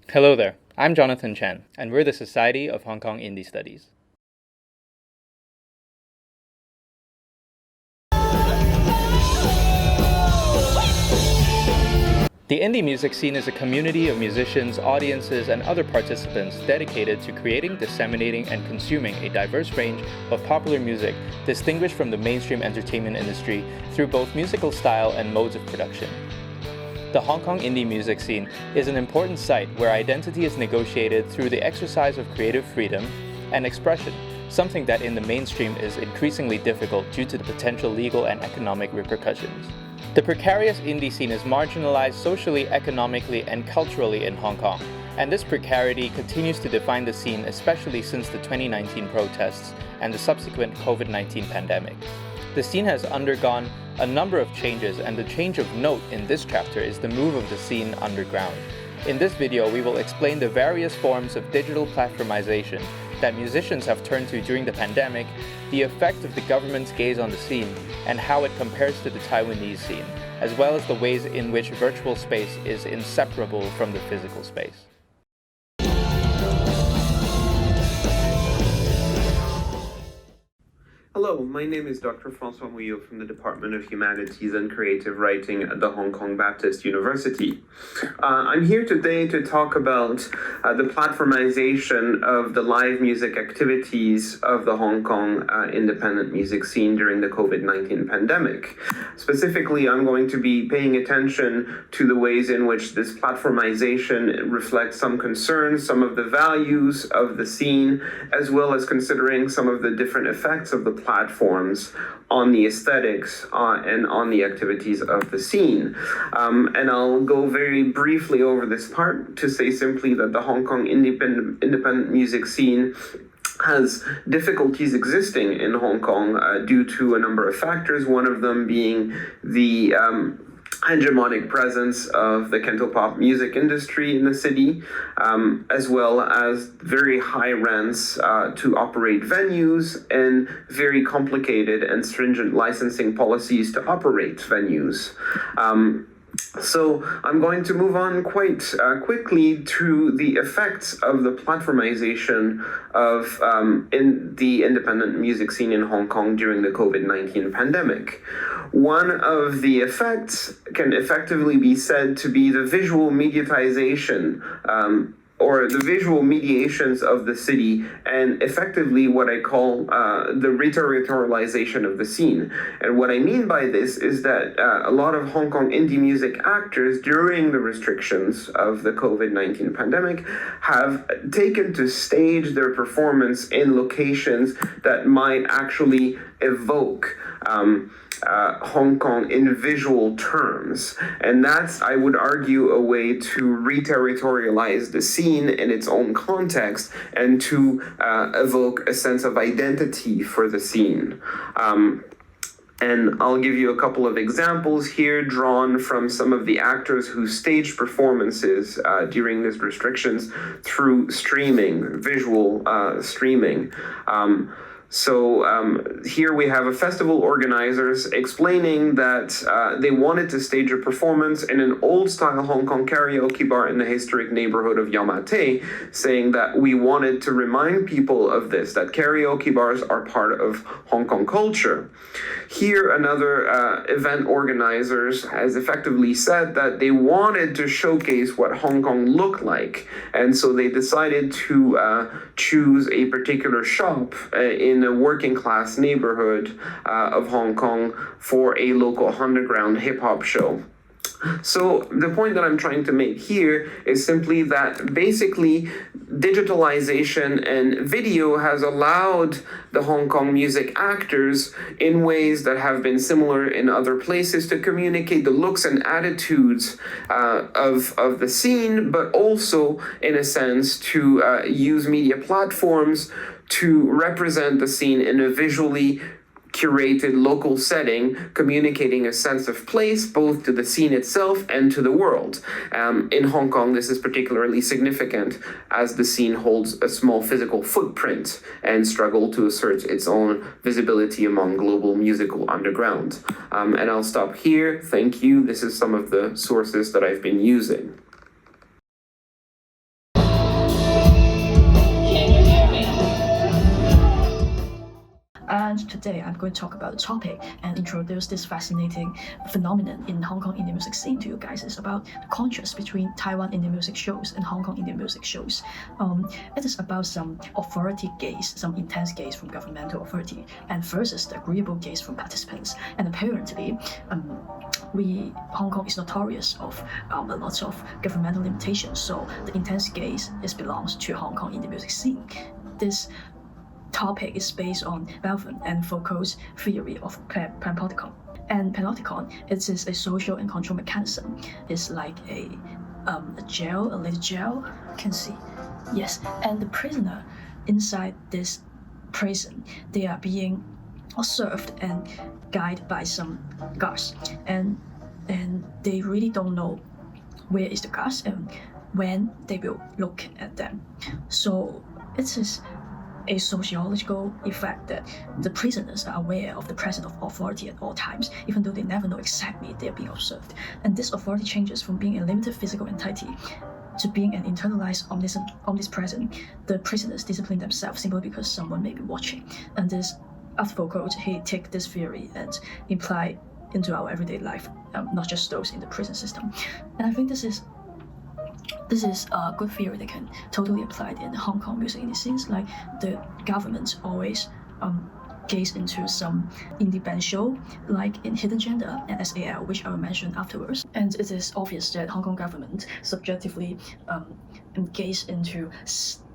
Hello there, I'm Jonathan Chen, and we're the Society of Hong Kong Indie Studies. The indie music scene is a community of musicians, audiences, and other participants dedicated to creating, disseminating, and consuming a diverse range of popular music distinguished from the mainstream entertainment industry through both musical style and modes of production. The Hong Kong indie music scene is an important site where identity is negotiated through the exercise of creative freedom and expression, something that in the mainstream is increasingly difficult due to the potential legal and economic repercussions. The precarious indie scene is marginalized socially, economically, and culturally in Hong Kong, and this precarity continues to define the scene, especially since the 2019 protests and the subsequent COVID-19 pandemic. The scene has undergone a number of changes, and the change of note in this chapter is the move of the scene underground. In this video, we will explain the various forms of digital platformization that musicians have turned to during the pandemic, the effect of the government's gaze on the scene, and how it compares to the Taiwanese scene, as well as the ways in which virtual space is inseparable from the physical space. Hello, my name is Dr. Francois Mouillot from the Department of Humanities and Creative Writing at the Hong Kong Baptist University. I'm here today to talk about the platformization of the live music activities of the Hong Kong independent music scene during the COVID-19 pandemic. Specifically, I'm going to be paying attention to the ways in which this platformization reflects some concerns, some of the values of the scene, as well as considering some of the different effects of the platforms on the aesthetics and on the activities of the scene. And I'll go very briefly over this part to say simply that the Hong Kong independent music scene has difficulties existing in Hong Kong due to a number of factors, one of them being the hegemonic presence of the cantopop music industry in the city, as well as very high rents to operate venues and very complicated and stringent licensing policies to operate venues. So I'm going to move on quite quickly to the effects of the platformization of in the independent music scene in Hong Kong during the COVID-19 pandemic. One of the effects can effectively be said to be the visual mediatization or the visual mediations of the city, and effectively what I call the reterritorialization of the scene. And what I mean by this is that a lot of Hong Kong indie music actors during the restrictions of the COVID-19 pandemic have taken to stage their performance in locations that might actually evoke Hong Kong in visual terms. And that's, I would argue, a way to reterritorialize the scene in its own context and to evoke a sense of identity for the scene. And I'll give you a couple of examples here drawn from some of the actors who staged performances during these restrictions through streaming, visual streaming. So here we have a festival organizers explaining that they wanted to stage a performance in an old-style Hong Kong karaoke bar in the historic neighborhood of Yau Ma Tei, saying that we wanted to remind people of this, that karaoke bars are part of Hong Kong culture. Here, another event organizers has effectively said that they wanted to showcase what Hong Kong looked like, and so they decided to choose a particular shop in a working class neighborhood of Hong Kong for a local underground hip hop show. So the point that I'm trying to make here is simply that basically digitalization and video has allowed the Hong Kong music actors in ways that have been similar in other places to communicate the looks and attitudes of the scene, but also in a sense to use media platforms to represent the scene in a visually curated local setting, communicating a sense of place both to the scene itself and to the world. In Hong Kong, this is particularly significant as the scene holds a small physical footprint and struggle to assert its own visibility among global musical underground. And I'll stop here. Thank you. This is some of the sources that I've been using. And today I'm going to talk about the topic and introduce this fascinating phenomenon in Hong Kong indie music scene to you guys. It's about the contrast between Taiwan indie music shows and Hong Kong indie music shows. It is about some authority gaze, some intense gaze from governmental authority, and versus the agreeable gaze from participants. And apparently, Hong Kong is notorious of a lot of governmental limitations, so the intense gaze belongs to Hong Kong indie music scene. This topic is based on Belvin and Foucault's theory of panopticon. And panopticon, it is a social and control mechanism. It's like a jail, a little jail. You can see, yes. And the prisoner inside this prison, they are being observed and guided by some guards, and they really don't know where is the guards and when they will look at them. So it is a sociological effect that the prisoners are aware of the presence of authority at all times, even though they never know exactly they are being observed. And this authority changes from being a limited physical entity to being an internalized omnipresent. The prisoners discipline themselves simply because someone may be watching. And this, after Foucault, he take this theory and imply into our everyday life, not just those in the prison system. And I think this is a good theory that can totally apply in Hong Kong music indie scenes. Like the government always gaze into some indie band show, like in Hidden Gender and SAL, which I will mention afterwards. And it is obvious that Hong Kong government subjectively gaze into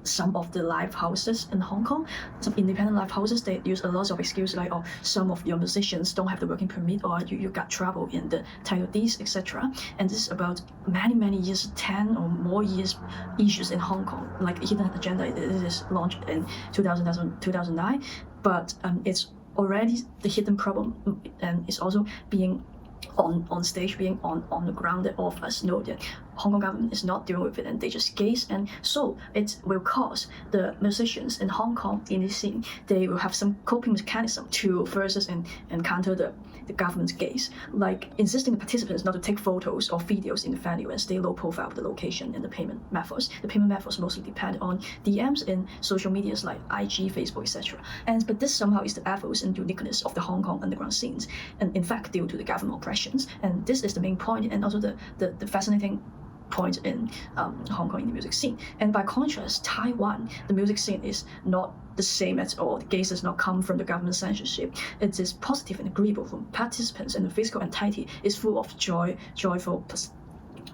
some of the live houses in Hong Kong, some independent live houses. They use a lot of excuses like, oh, some of your musicians don't have the working permit, or you got trouble in the title deeds, etc. And this is about many years, 10 or more years issues in Hong Kong. Like Hidden Agenda, it is launched in 2009, but it's already the hidden problem, and it's also being on stage, being on the ground, that all of us know that Hong Kong government is not dealing with it, and they just gaze, and so it will cause the musicians in Hong Kong in this scene, they will have some coping mechanism to versus and counter the government's gaze, like insisting the participants not to take photos or videos in the venue and stay low profile with the location and the payment methods. The payment methods mostly depend on DMs in social medias like IG, Facebook, etc. But this somehow is the ethos and uniqueness of the Hong Kong underground scenes, and in fact due to the government oppressions. And this is the main point, and also the fascinating point in Hong Kong in the music scene. And by contrast, Taiwan, the music scene is not the same at all. The gaze does not come from the government censorship. It is positive and agreeable from participants, and the physical entity is full of joyful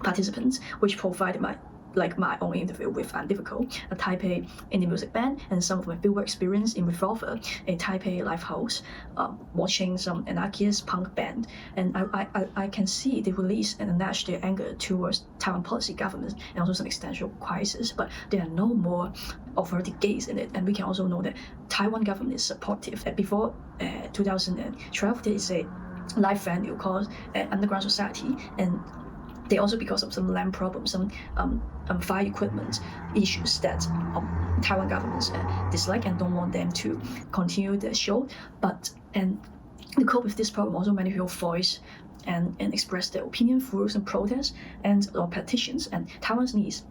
participants, which provide my own interview with Difficult, a Taipei indie music band, and some of my fieldwork experience in Revolver, a Taipei live house, watching some anarchist punk band. And I can see they release and unleash their anger towards Taiwan policy, government, and also some existential crisis, but there are no more authority gaze in it. And we can also know that Taiwan government is supportive. Before 2012, there is a live venue called Underground Society, and they also, because of some land problems, some fire equipment issues that Taiwan governments dislike and don't want them to continue the show. And to cope with this problem, also many people voice and express their opinion through some protests or petitions. And Taiwan's needs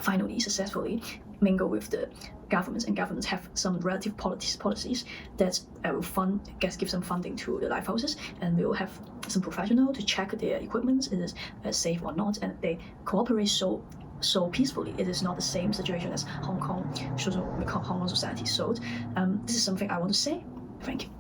finally successfully mingle with the governments, and governments have some relative policies that will give some funding to the live houses, and we will have some professional to check their equipment is safe or not, and they cooperate so peacefully. It is not the same situation as Hong Kong society. So this is something I want to say. Thank you.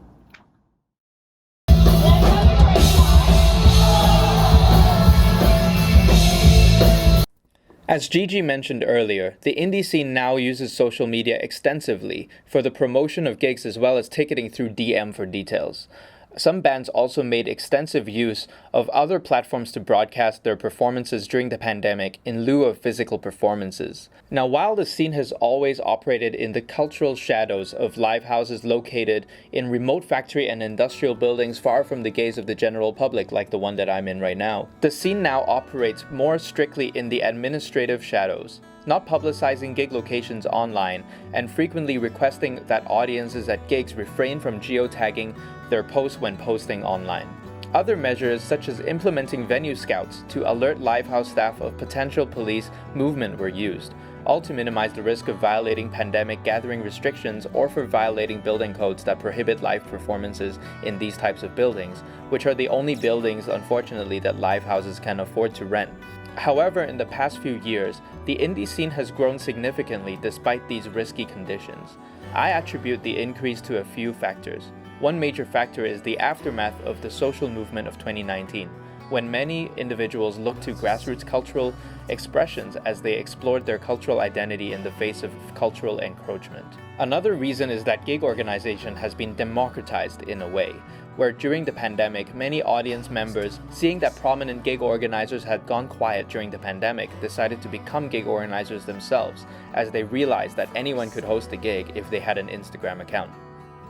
As Gigi mentioned earlier, the indie scene now uses social media extensively for the promotion of gigs as well as ticketing through DM for details. Some bands also made extensive use of other platforms to broadcast their performances during the pandemic in lieu of physical performances. Now, while the scene has always operated in the cultural shadows of live houses located in remote factory and industrial buildings far from the gaze of the general public, like the one that I'm in right now, the scene now operates more strictly in the administrative shadows, not publicizing gig locations online, and frequently requesting that audiences at gigs refrain from geotagging their posts when posting online. Other measures, such as implementing venue scouts to alert livehouse staff of potential police movement, were used, all to minimize the risk of violating pandemic gathering restrictions or for violating building codes that prohibit live performances in these types of buildings, which are the only buildings, unfortunately, that livehouses can afford to rent. However, in the past few years, the indie scene has grown significantly despite these risky conditions. I attribute the increase to a few factors. One major factor is the aftermath of the social movement of 2019, when many individuals looked to grassroots cultural expressions as they explored their cultural identity in the face of cultural encroachment. Another reason is that gig organization has been democratized in a way, where during the pandemic, many audience members, seeing that prominent gig organizers had gone quiet during the pandemic, decided to become gig organizers themselves, as they realized that anyone could host a gig if they had an Instagram account.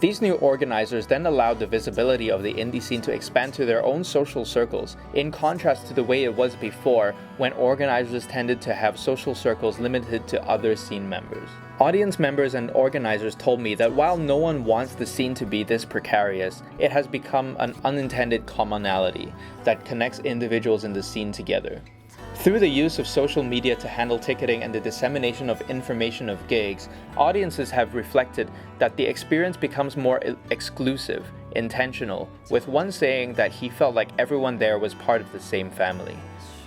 These new organizers then allowed the visibility of the indie scene to expand to their own social circles, in contrast to the way it was before, when organizers tended to have social circles limited to other scene members. Audience members and organizers told me that while no one wants the scene to be this precarious, it has become an unintended commonality that connects individuals in the scene together. Through the use of social media to handle ticketing and the dissemination of information of gigs, audiences have reflected that the experience becomes more exclusive, intentional, with one saying that he felt like everyone there was part of the same family.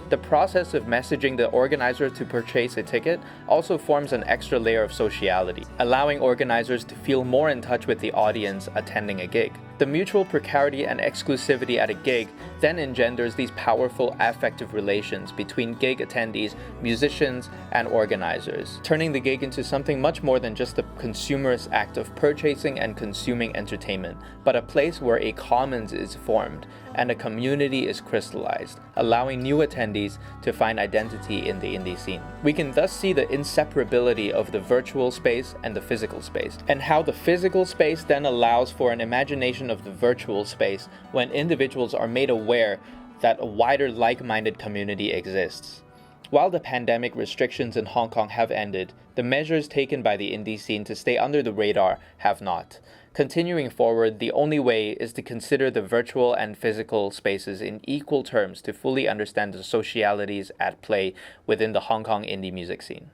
The process of messaging the organizer to purchase a ticket also forms an extra layer of sociality, allowing organizers to feel more in touch with the audience attending a gig. The mutual precarity and exclusivity at a gig then engenders these powerful affective relations between gig attendees, musicians, and organizers, turning the gig into something much more than just the consumerist act of purchasing and consuming entertainment, but a place where a commons is formed and a community is crystallized, allowing new attendees to find identity in the indie scene. We can thus see the inseparability of the virtual space and the physical space, and how the physical space then allows for an imagination of the virtual space when individuals are made aware that a wider like-minded community exists. While the pandemic restrictions in Hong Kong have ended, the measures taken by the indie scene to stay under the radar have not. Continuing forward, the only way is to consider the virtual and physical spaces in equal terms to fully understand the socialities at play within the Hong Kong indie music scene.